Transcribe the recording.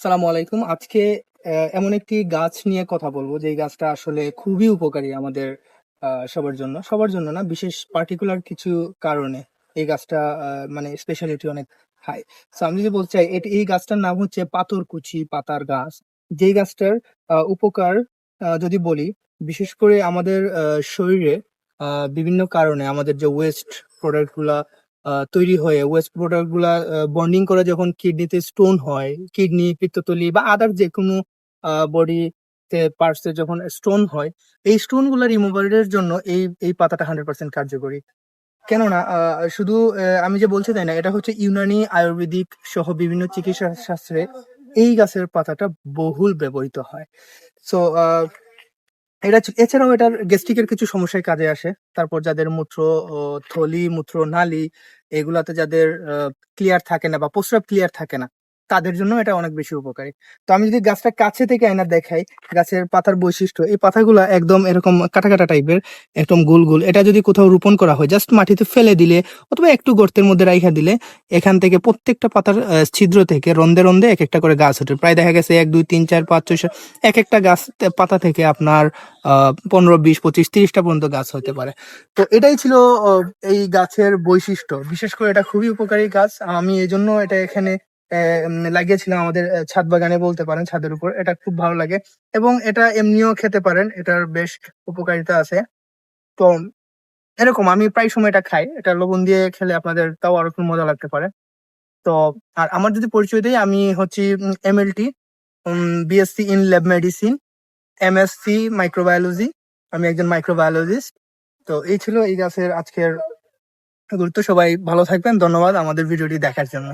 সালামু আলাইকুম। আজকে এমন একটি গাছ নিয়ে কথা বলবো যে গাছটা আসলে খুবই উপকারী আমাদের সবার জন্য না, বিশেষ পার্টিকুলার কিছু কারণে এই গাছটা মানে স্পেশালিটি অনেক হাই। সো আমি যদি বলতে চাই এই গাছটার নাম হচ্ছে পাথরকুচি পাতার গাছ। যেই গাছটার উপকার যদি বলি, বিশেষ করে আমাদের শরীরে বিভিন্ন কারণে আমাদের যে ওয়েস্ট প্রোডাক্ট গুলা তৈরি হয়ে ওয়েস্ট প্রোডাক্ট গুলা বন্ডিং করে যখন কিডনিতে স্টোন হয়, কিডনি, পিত্তথলি বা আদার যে কোনো বডি পার্টসে যখন স্টোন হয়, এই স্টোন গুলা রিমুভারের জন্য এই পাতাটা 100% কার্যকরী। কেননা শুধু আমি যে বলছি তাই না, এটা হচ্ছে ইউনানি, আয়ুর্বেদিক সহ বিভিন্ন চিকিৎসা শাস্ত্রে এই গাছের পাতাটা বহুল ব্যবহৃত হয়। সো এছাড়াও এটার গ্যাস্ট্রিকের কিছু সমস্যায় কাজে আসে। তারপর যাদের মূত্র ও থলি, মূত্র নালী এগুলাতে যাদের ক্লিয়ার থাকে না বা প্রস্রাব ক্লিয়ার থাকে না, তাদের জন্য এটা অনেক বেশি উপকারী। তো আমি যদি গাছটা কাছে থেকে আয়না দেখাই, গাছের পাতার বৈশিষ্ট্য, এই পাতাগুলা একদম এরকম কাটা কাটা টাইপের, একদম গোল গোল। এটা যদি কোথাও রোপণ করা হয়, জাস্ট মাটিতে ফেলে দিলে অথবা একটু গর্তের মধ্যে রাইখা দিলে, এখান থেকে প্রত্যেকটা পাতার ছিদ্র থেকে রন্ধে রন্ধে এক একটা করে গাছ ওঠে। প্রায় দেখা গেছে 1 2 3 4 5 6 7 এক একটা গাছ পাতা থেকে আপনার 15 20 25 30টা পর্যন্ত গাছ হতে পারে। তো এটাই ছিল এই গাছের বৈশিষ্ট্য। বিশেষ করে এটা খুবই উপকারী গাছ। আমি এই জন্য এটা এখানে লাগিয়েছিলাম আমাদের ছাদ বাগানে বলতে পারেন, ছাদের উপর। এটা খুব ভালো লাগে এবং এটা এমনিও খেতে পারেন, এটার বেশ উপকারিতা আছে। তো এরকম আমি প্রায় সময় এটা খাই। এটা লবণ দিয়ে খেলে আপনাদের তাও আরো একটু মজা লাগতে পারে। তো আর আমার যদি পরিচয় দিই, আমি হচ্ছি MLT, BSc in lab medicine, MSc microbiology. আমি একজন মাইক্রোবায়োলজিস্ট। তো এই ছিল এই গাছের আজকের গুরুত্ব। সবাই ভালো থাকবেন। ধন্যবাদ আমাদের ভিডিওটি দেখার জন্য।